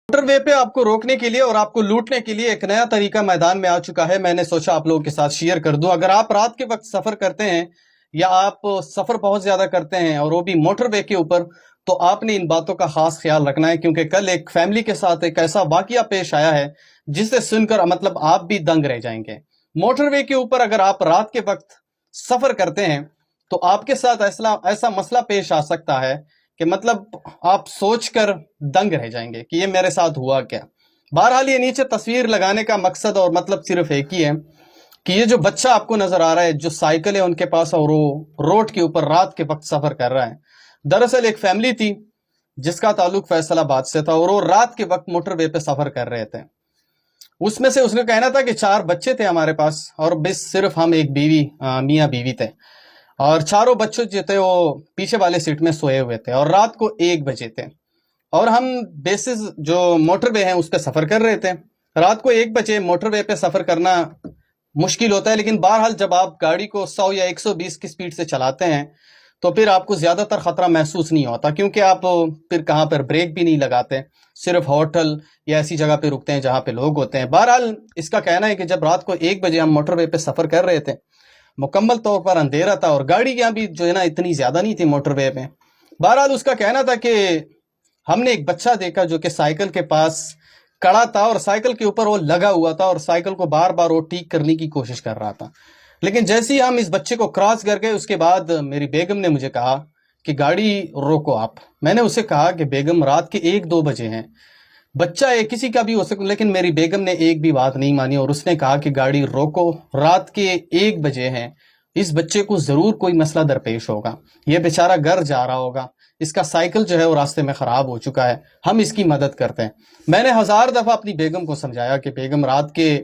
Motor وے پہ آپ کو روکنے کے لیے اور آپ کو لوٹنے کے لیے ایک نیا طریقہ میدان میں آ چکا ہے. میں نے سوچا آپ لوگوں کے ساتھ شیئر کر دوں. اگر آپ رات کے وقت سفر کرتے ہیں یا آپ سفر بہت زیادہ کرتے ہیں اور وہ بھی موٹر وے کے اوپر، تو آپ نے ان باتوں کا خاص خیال رکھنا ہے، کیونکہ کل ایک فیملی کے ساتھ ایک ایسا واقعہ پیش آیا ہے جسے سن کر مطلب آپ بھی دنگ رہ جائیں گے. موٹر وے کے اوپر اگر آپ رات کے وقت سفر کرتے ہیں تو آپ کے ساتھ ایسا مسئلہ پیش آ سکتا ہے کہ مطلب آپ سوچ کر دنگ رہ جائیں گے کہ یہ میرے ساتھ ہوا کیا. بہرحال یہ نیچے تصویر لگانے کا مقصد اور مطلب صرف ایک ہی ہے کہ یہ جو بچہ آپ کو نظر آ رہا ہے، جو سائیکل ہے ان کے پاس اور وہ روڈ کے اوپر رات کے وقت سفر کر رہا ہے، دراصل ایک فیملی تھی جس کا تعلق فیصل آباد سے تھا اور وہ رات کے وقت موٹر وے پہ سفر کر رہے تھے. اس میں سے اس نے کہنا تھا کہ 4 بچے تھے ہمارے پاس اور بس صرف ہم ایک میاں بیوی تھے، اور چاروں بچے جو تھے وہ پیچھے والے سیٹ میں سوئے ہوئے تھے اور رات کو 1 بجے تھے اور ہم بیسز جو موٹر وے ہیں اس پہ سفر کر رہے تھے. رات کو 1 بجے موٹر وے پہ سفر کرنا مشکل ہوتا ہے، لیکن بہرحال جب آپ گاڑی کو 100 یا 120 کی سپیڈ سے چلاتے ہیں تو پھر آپ کو زیادہ تر خطرہ محسوس نہیں ہوتا، کیونکہ آپ پھر کہاں پر بریک بھی نہیں لگاتے، صرف ہوٹل یا ایسی جگہ پہ رکتے ہیں جہاں پہ لوگ ہوتے ہیں. بہرحال اس کا کہنا ہے کہ جب رات کو 1 بجے ہم موٹر وے پہ سفر کر رہے تھے، مکمل طور پر اندھیرا تھا اور گاڑیاں بھی جو ہے نا اتنی زیادہ نہیں تھی موٹر وے پہ. بہرحال اس کا کہنا تھا کہ ہم نے ایک بچہ دیکھا جو کہ سائیکل کے پاس کڑا تھا اور سائیکل کے اوپر وہ لگا ہوا تھا اور سائیکل کو بار بار وہ ٹھیک کرنے کی کوشش کر رہا تھا. لیکن جیسے ہی ہم اس بچے کو کراس کر گئے، اس کے بعد میری بیگم نے مجھے کہا کہ گاڑی روکو آپ. میں نے اسے کہا کہ بیگم رات کے 1-2 بجے ہیں، بچہ ہے کسی کا بھی ہو سکتا، لیکن میری بیگم نے ایک بھی بات نہیں مانی اور اس نے کہا کہ گاڑی روکو، رات کے 1 بجے ہیں، اس بچے کو ضرور کوئی مسئلہ درپیش ہوگا، یہ بیچارہ گھر جا رہا ہوگا، اس کا سائیکل جو ہے وہ راستے میں خراب ہو چکا ہے، ہم اس کی مدد کرتے ہیں. میں نے 1000 دفعہ اپنی بیگم کو سمجھایا کہ بیگم رات کے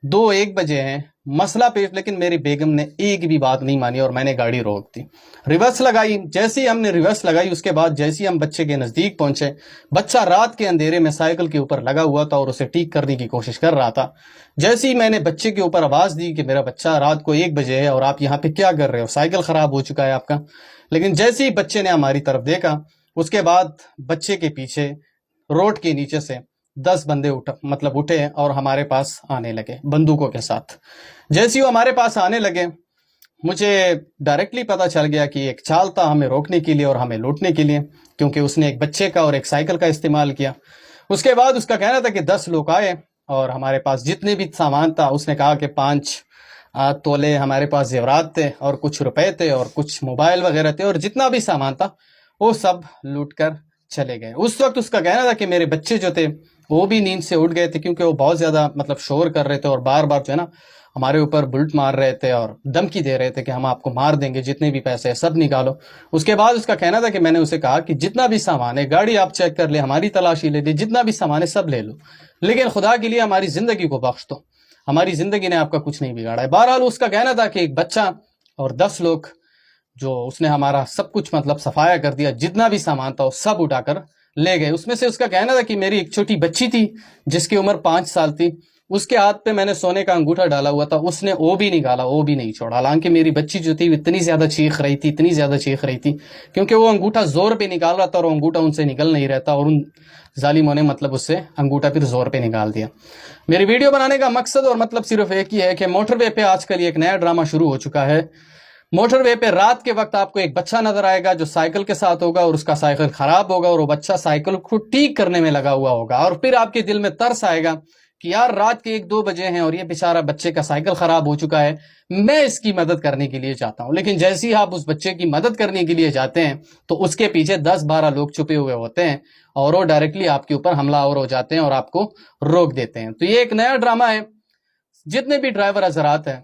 2-1 بجے ہیں، مسئلہ پیش، لیکن میری بیگم نے ایک بھی بات نہیں مانی اور میں نے گاڑی روک دی. ریورس لگائی، جیسے ہی ہم نے ریورس لگائی اس کے بعد جیسے ہی ہم بچے کے نزدیک پہنچے، بچہ رات کے اندھیرے میں سائیکل کے اوپر لگا ہوا تھا اور اسے ٹھیک کرنے کی کوشش کر رہا تھا. جیسے ہی میں نے بچے کے اوپر آواز دی کہ میرا بچہ رات کو 1 بجے ہے اور آپ یہاں پہ کیا کر رہے ہو، سائیکل خراب ہو چکا ہے آپ کا، لیکن جیسے ہی بچے نے ہماری طرف دیکھا، اس کے بعد بچے کے پیچھے روڈ کے نیچے سے 10 بندے اٹھے اور ہمارے پاس آنے لگے بندوقوں کے ساتھ. جیسے وہ ہمارے پاس آنے لگے، مجھے ڈائریکٹلی پتا چل گیا کہ ایک چال تھا ہمیں روکنے کے لیے اور ہمیں لوٹنے کے لیے، کیونکہ اس نے ایک بچے کا اور ایک سائیکل کا استعمال کیا. اس کے بعد اس کا کہنا تھا کہ 10 لوگ آئے اور ہمارے پاس جتنے بھی سامان تھا، اس نے کہا کہ 5 تولے ہمارے پاس زیورات تھے اور کچھ روپے تھے اور کچھ موبائل وغیرہ تھے اور جتنا بھی سامان تھا وہ سب لوٹ کر چلے گئے. اس وقت اس کا کہنا تھا کہ میرے بچے جو تھے وہ بھی نیند سے اٹھ گئے تھے، کیونکہ وہ بہت زیادہ مطلب شور کر رہے تھے اور بار بار جو ہے نا ہمارے اوپر بلٹ مار رہے تھے اور دھمکی دے رہے تھے کہ ہم آپ کو مار دیں گے، جتنے بھی پیسے ہیں سب نکالو. اس کے بعد اس کا کہنا تھا کہ میں نے اسے کہا کہ جتنا بھی سامان ہے گاڑی آپ چیک کر لیں، ہماری تلاشی لے لیں، جتنا بھی سامان ہے سب لے لو، لیکن خدا کے لیے ہماری زندگی کو بخش دو، ہماری زندگی نے آپ کا کچھ نہیں بگاڑا ہے. بہرحال اس کا کہنا تھا کہ ایک بچہ اور 10 لوگ جو اس نے ہمارا سب کچھ مطلب صفایا کر دیا، جتنا بھی سامان تھا وہ سب اٹھا کر لے گئے. اس میں سے اس کا کہنا تھا کہ میری ایک چھوٹی بچی تھی جس کی عمر 5 سال تھی، اس کے ہاتھ پہ میں نے سونے کا انگوٹھا ڈالا ہوا تھا، اس نے وہ بھی نکالا، وہ بھی نہیں چھوڑا. حالانکہ میری بچی جو تھی اتنی زیادہ چیخ رہی تھی کیونکہ وہ انگوٹھا زور پہ نکال رہا تھا اور انگوٹھا ان سے نکل نہیں رہتا، اور ان ظالموں نے مطلب اس سے انگوٹھا پھر زور پہ نکال دیا. میری ویڈیو بنانے کا مقصد اور مطلب صرف ایک ہی ہے کہ موٹر وے پہ آج کل ایک نیا ڈرامہ شروع ہو چکا ہے. موٹر وے پہ رات کے وقت آپ کو ایک بچہ نظر آئے گا جو سائیکل کے ساتھ ہوگا اور اس کا سائیکل خراب ہوگا اور وہ بچہ سائیکل کو ٹھیک کرنے میں لگا ہوا ہوگا، اور پھر آپ کے دل میں ترس آئے گا کہ یار رات کے 1-2 بجے ہیں اور یہ بیچارہ بچے کا سائیکل خراب ہو چکا ہے، میں اس کی مدد کرنے کے لیے چاہتا ہوں. لیکن جیسے ہی آپ اس بچے کی مدد کرنے کے لیے جاتے ہیں تو اس کے پیچھے 10-12 لوگ چھپے ہوئے ہوتے ہیں اور وہ ڈائریکٹلی آپ کے اوپر حملہ آور ہو جاتے ہیں اور آپ کو روک دیتے ہیں. تو یہ ایک نیا ڈرامہ ہے. جتنے بھی ڈرائیور حضرات ہیں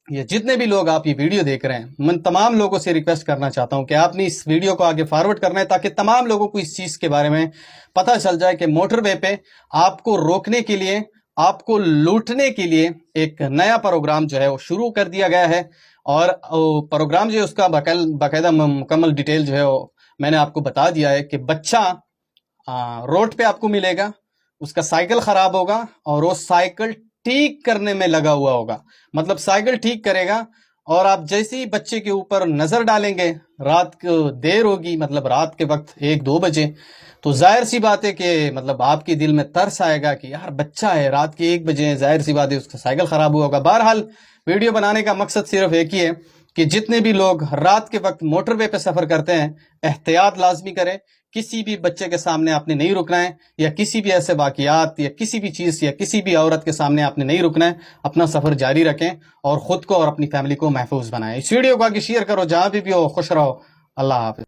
یا جتنے بھی لوگ آپ یہ ویڈیو دیکھ رہے ہیں، میں تمام لوگوں سے ریکویسٹ کرنا چاہتا ہوں کہ آپ نے اس ویڈیو کو آگے فارورڈ کرنا ہے تاکہ تمام لوگوں کو اس چیز کے بارے میں پتہ چل جائے کہ موٹر وے پہ آپ کو روکنے کے لیے، آپ کو لوٹنے کے لیے ایک نیا پروگرام جو ہے وہ شروع کر دیا گیا ہے. اور پروگرام جو ہے اس کا باقاعدہ مکمل ڈیٹیل جو ہے وہ میں نے آپ کو بتا دیا ہے کہ بچہ روڈ پہ آپ کو ملے گا، اس کا سائیکل خراب ہوگا اور وہ سائیکل ٹھیک کرنے میں لگا ہوا ہوگا. مطلب سائیکل ٹھیک کرے گا اور آپ جیسے ہی بچے کے اوپر نظر ڈالیں گے، رات کو دیر ہوگی، مطلب رات کے وقت 1-2 بجے، تو ظاہر سی بات ہے کہ مطلب آپ کے دل میں ترس آئے گا کہ یار بچہ ہے، رات کے 1 بجے، ظاہر سی بات ہے اس کا سائیکل خراب ہوا ہوگا۔ بہرحال ویڈیو بنانے کا مقصد صرف ایک ہی ہے کہ جتنے بھی لوگ رات کے وقت موٹر وے پہ سفر کرتے ہیں، احتیاط لازمی کریں، کسی بھی بچے کے سامنے آپ نے نہیں رکنا ہے، یا کسی بھی ایسے واقعات یا کسی بھی چیز یا کسی بھی عورت کے سامنے آپ نے نہیں رکنا ہے، اپنا سفر جاری رکھیں اور خود کو اور اپنی فیملی کو محفوظ بنائیں۔ اس ویڈیو کو آگے شیئر کرو، جہاں بھی ہو خوش رہو، اللہ حافظ۔